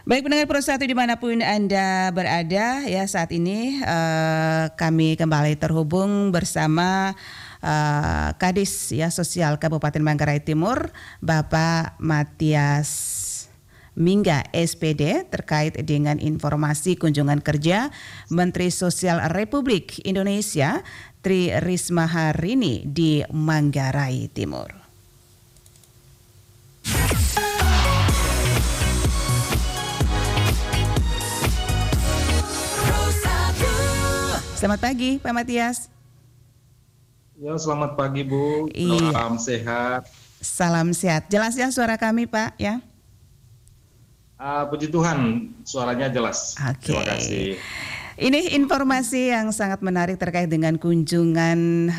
Baik pendengar Pro 1 dimanapun Anda berada ya saat ini kami kembali terhubung bersama Kadis ya Sosial Kabupaten Manggarai Timur Bapak Matias Mingga SPD terkait dengan informasi kunjungan kerja Menteri Sosial Republik Indonesia Tri Risma hari ini di Manggarai Timur. Selamat pagi, Pak Matias. Ya, selamat pagi, Bu. Salam sehat. Salam sehat. Jelas ya suara kami, Pak, ya? Puji Tuhan, suaranya jelas. Oke. Terima kasih. Ini informasi yang sangat menarik terkait dengan kunjungan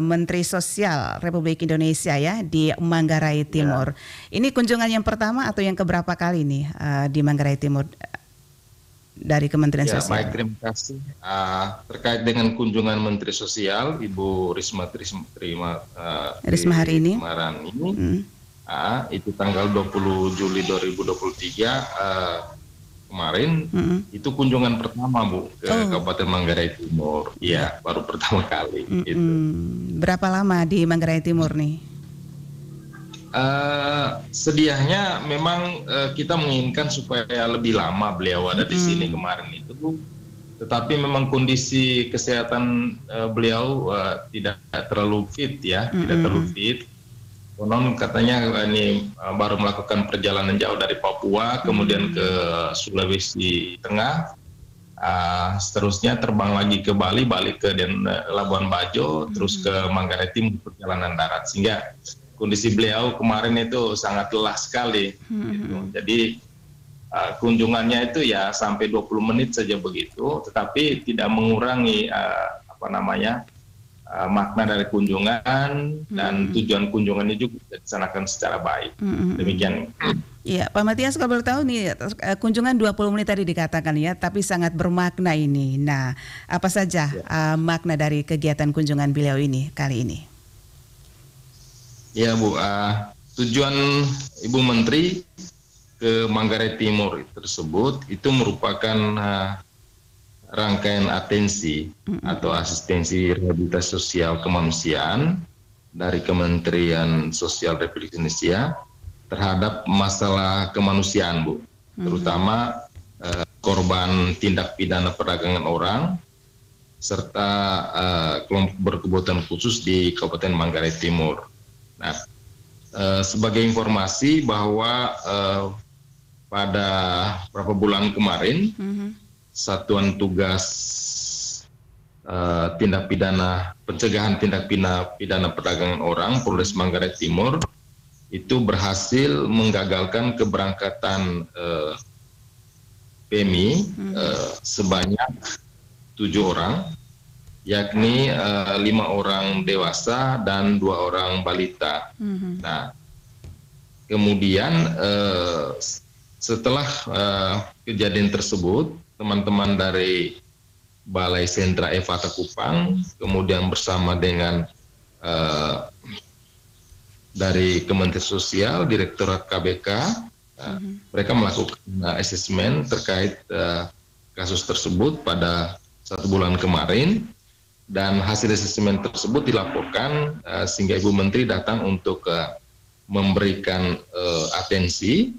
Menteri Sosial Republik Indonesia ya di Manggarai Timur. Ya. Ini kunjungan yang pertama atau yang keberapa kali nih di Manggarai Timur? Dari Kementerian Sosial. Baik, terima kasih. Terkait dengan kunjungan Menteri Sosial, Ibu Risma hari ini. Kemarin ini, itu tanggal 20 Juli 2023 kemarin, itu kunjungan pertama, Bu, ke Kabupaten Manggarai Timur. Iya, baru pertama kali. Gitu. Berapa lama di Manggarai Timur nih? Sedianya memang kita menginginkan supaya lebih lama beliau ada di sini kemarin itu, tetapi memang kondisi kesehatan beliau tidak terlalu fit ya, tidak terlalu fit. Konon katanya ini baru melakukan perjalanan jauh dari Papua, kemudian ke Sulawesi Tengah, seterusnya terbang lagi ke Bali, balik ke Labuan Bajo, terus ke Manggarai Timur perjalanan darat, sehingga kondisi beliau kemarin itu sangat lelah sekali. Gitu. Jadi kunjungannya itu ya sampai 20 menit saja begitu, tetapi tidak mengurangi makna dari kunjungan dan tujuan kunjungannya juga dilaksanakan secara baik. Demikian. Iya, Pak Matias, kalau boleh tahu nih kunjungan 20 menit tadi dikatakan ya, tapi sangat bermakna ini. Nah, apa saja makna dari kegiatan kunjungan beliau ini kali ini? Ya, Bu, tujuan Ibu Menteri ke Manggarai Timur tersebut itu merupakan rangkaian atensi atau asistensi rehabilitasi sosial kemanusiaan dari Kementerian Sosial Republik Indonesia terhadap masalah kemanusiaan, Bu, terutama korban tindak pidana perdagangan orang serta kelompok berkebutuhan khusus di Kabupaten Manggarai Timur. Nah, sebagai informasi bahwa pada beberapa bulan kemarin, Satuan Tugas Pencegahan Tindak Pidana Perdagangan Orang Polres Manggarai Timur itu berhasil menggagalkan keberangkatan PMI sebanyak 7 orang. Yakni 5 orang dewasa dan 2 orang balita. Nah, kemudian setelah kejadian tersebut, teman-teman dari Balai Sentra Evata Kupang, kemudian bersama dengan dari Kementerian Sosial, Direktorat KBK, mereka melakukan asesmen terkait kasus tersebut pada 1 bulan kemarin. Dan hasil asesmen tersebut dilaporkan sehingga Ibu Menteri datang untuk memberikan atensi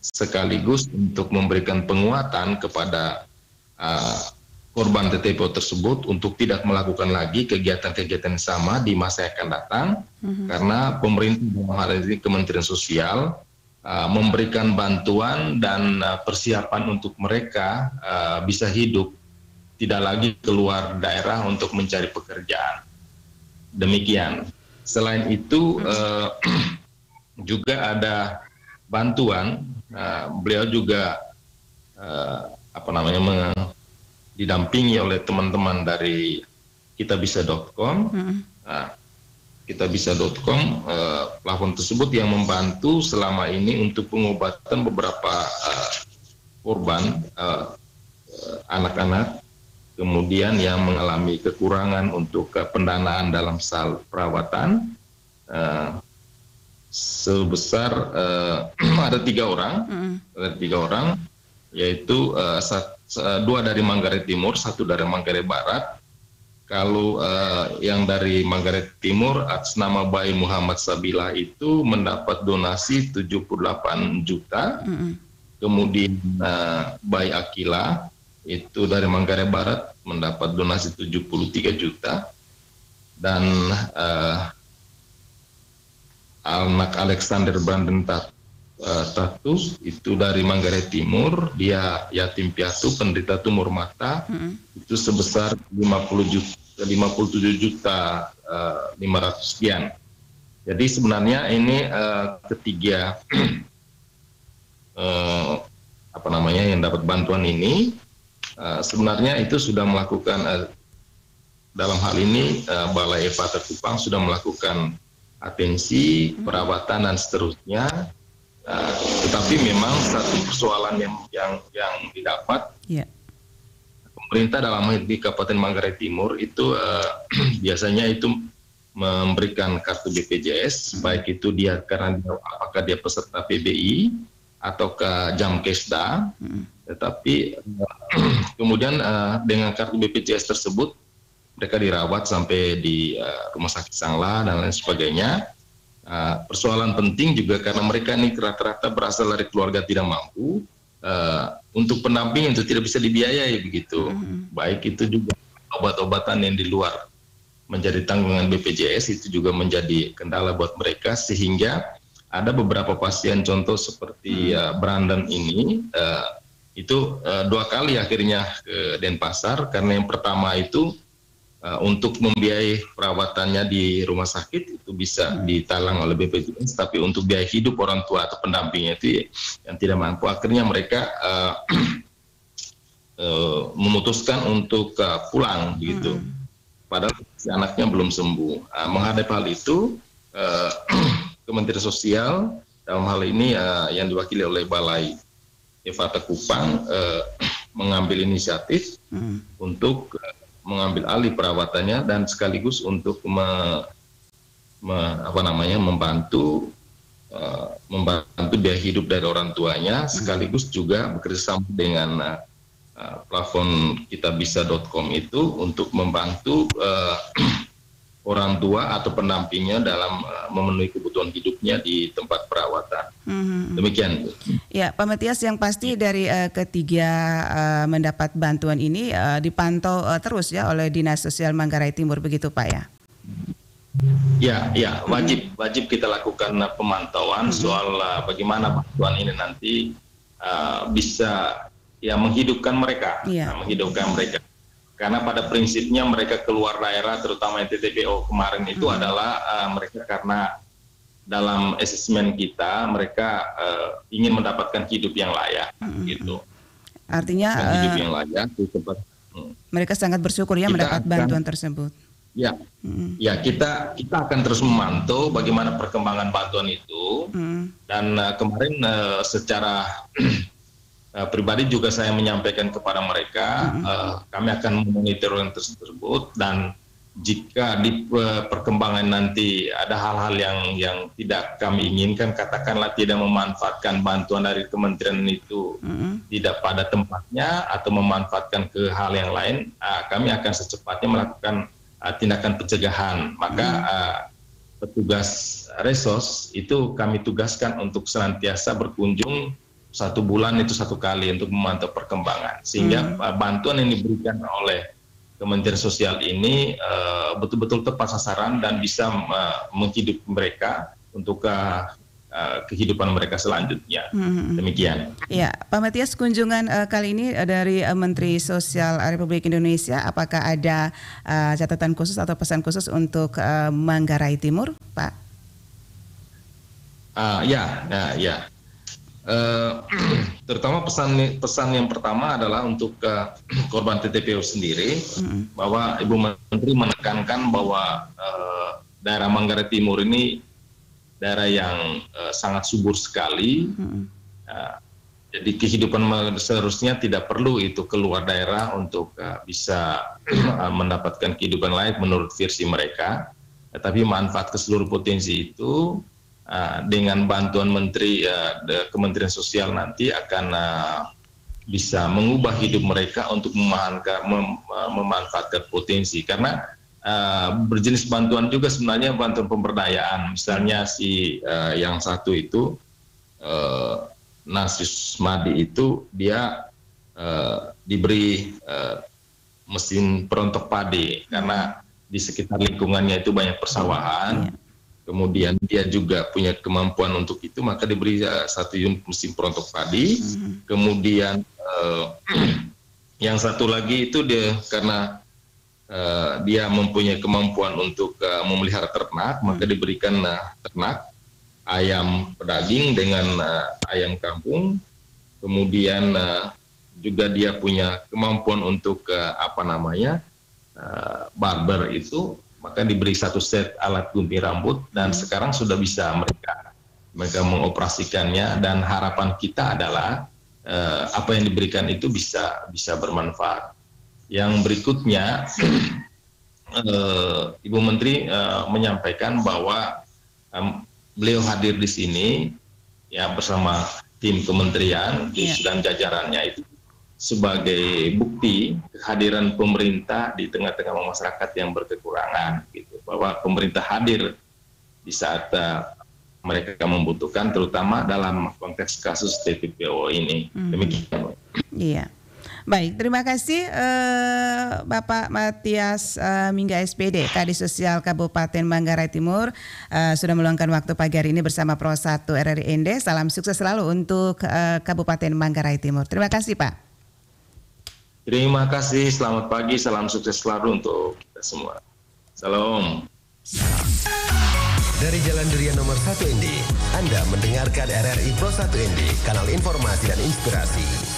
sekaligus untuk memberikan penguatan kepada korban TTPO tersebut untuk tidak melakukan lagi kegiatan-kegiatan sama di masa yang akan datang karena pemerintah dalam hal ini Kementerian Sosial memberikan bantuan dan persiapan untuk mereka bisa hidup, tidak lagi keluar daerah untuk mencari pekerjaan. Demikian. Selain itu juga ada bantuan. Beliau juga didampingi oleh teman-teman dari kitabisa.com. Kitabisa.com platform tersebut yang membantu selama ini untuk pengobatan beberapa korban anak-anak kemudian yang mengalami kekurangan untuk pendanaan dalam hal perawatan sebesar ada 3 orang, yaitu dua dari Manggarai Timur, satu dari Manggarai Barat. Kalau yang dari Manggarai Timur atas nama Bayi Muhammad Sabila itu mendapat donasi 78 juta. Kemudian Bayi Akila itu dari Manggarai Barat mendapat donasi 73 juta. Dan anak Alexander Brandon Tatus itu dari Manggarai Timur, dia yatim piatu penderita tumor mata, itu sebesar 57 juta 500 sekian. Jadi sebenarnya ini ketiga yang dapat bantuan ini sebenarnya itu sudah melakukan dalam hal ini Balai Evata Kupang sudah melakukan atensi, perawatan dan seterusnya. Tetapi memang satu persoalan yang didapat, pemerintah dalam hal di Kabupaten Manggarai Timur itu biasanya itu memberikan kartu BPJS, baik itu dia karena apakah dia peserta PBI atau ke Jamkesda, tetapi kemudian dengan kartu BPJS tersebut mereka dirawat sampai di Rumah Sakit Sangla dan lain sebagainya. Persoalan penting juga karena mereka ini rata-rata berasal dari keluarga tidak mampu, untuk pendamping itu tidak bisa dibiayai begitu. Baik itu juga obat-obatan yang di luar menjadi tanggungan BPJS itu juga menjadi kendala buat mereka, sehingga ada beberapa pasien contoh seperti Brandon ini itu 2 kali akhirnya ke Denpasar karena yang pertama itu untuk membiayai perawatannya di rumah sakit itu bisa ditalang oleh BPJS, tapi untuk biaya hidup orang tua atau pendampingnya itu yang tidak mampu, akhirnya mereka memutuskan untuk pulang begitu. Padahal si anaknya belum sembuh. Menghadapi hal itu, Kementerian Sosial dalam hal ini yang diwakili oleh Balai Evata Kupang mengambil inisiatif untuk mengambil alih perawatannya dan sekaligus untuk membantu biaya hidup dari orang tuanya, sekaligus juga bekerjasama dengan platform kitabisa.com itu untuk membantu orang tua atau pendampingnya dalam memenuhi kebutuhan hidupnya di tempat perawatan. Demikian. Ya, Pak Matias, yang pasti dari ketiga mendapat bantuan ini dipantau terus ya oleh Dinas Sosial Manggarai Timur, begitu Pak ya? Ya, wajib kita lakukan pemantauan soal bagaimana bantuan ini nanti bisa menghidupkan mereka, Karena pada prinsipnya mereka keluar daerah, terutama TTPO kemarin itu adalah mereka karena dalam asesmen kita mereka ingin mendapatkan hidup yang layak, gitu. Artinya hidup yang layak di tempat. Mereka sangat bersyukur ya mendapat bantuan tersebut. Ya, kita akan terus memantau bagaimana perkembangan bantuan itu, dan kemarin secara pribadi juga saya menyampaikan kepada mereka, kami akan memonitor yang tersebut, dan jika di perkembangan nanti ada hal-hal yang tidak kami inginkan, katakanlah tidak memanfaatkan bantuan dari kementerian itu tidak pada tempatnya atau memanfaatkan ke hal yang lain, kami akan secepatnya melakukan tindakan pencegahan. Maka petugas Resos itu kami tugaskan untuk senantiasa berkunjung 1 bulan itu 1 kali untuk memantau perkembangan, sehingga bantuan yang diberikan oleh Kementerian Sosial ini betul-betul tepat sasaran dan bisa menghidupi mereka untuk kehidupan mereka selanjutnya. Demikian. Ya, Pak Matias, kunjungan kali ini dari Menteri Sosial Republik Indonesia, apakah ada catatan khusus atau pesan khusus untuk Manggarai Timur, Pak? Ya. Terutama pesan yang pertama adalah untuk korban TTPO sendiri, bahwa Ibu Menteri menekankan bahwa daerah Manggarai Timur ini daerah yang sangat subur sekali. Jadi kehidupan seharusnya tidak perlu itu keluar daerah untuk bisa mendapatkan kehidupan layak menurut versi mereka, tetapi manfaat ke seluruh potensi itu dengan bantuan Kementerian Sosial nanti akan bisa mengubah hidup mereka untuk memanfaatkan potensi. Karena berjenis bantuan juga sebenarnya bantuan pemberdayaan. Misalnya yang satu itu Nasus Madi itu dia diberi mesin perontok padi karena di sekitar lingkungannya itu banyak persawahan. Kemudian dia juga punya kemampuan untuk itu, maka diberi satu unit mesin perontok padi. Kemudian yang satu lagi itu dia karena dia mempunyai kemampuan untuk memelihara ternak, maka diberikan ternak ayam pedaging dengan ayam kampung. Kemudian juga dia punya kemampuan untuk barber itu, maka diberi satu set alat gunting rambut dan sekarang sudah bisa mereka mengoperasikannya, dan harapan kita adalah apa yang diberikan itu bisa bermanfaat. Yang berikutnya Ibu Menteri menyampaikan bahwa beliau hadir di sini ya bersama tim kementerian dan jajarannya itu sebagai bukti kehadiran pemerintah di tengah-tengah masyarakat yang berkekurangan, gitu. Bahwa pemerintah hadir di saat mereka membutuhkan, terutama dalam konteks kasus TPPO ini. Demikian. Iya. Baik, terima kasih Bapak Matias Mingga SPD, Kadis Sosial Kabupaten Manggarai Timur, sudah meluangkan waktu pagi hari ini bersama Pro 1 RRI ND. Salam sukses selalu untuk Kabupaten Manggarai Timur. Terima kasih Pak. Terima kasih, selamat pagi, salam sukses selalu untuk kita semua. Salam. Dari Jalan Durian nomor 1 ND, Anda mendengarkan RRI Pro 1 ND, kanal informasi dan inspirasi.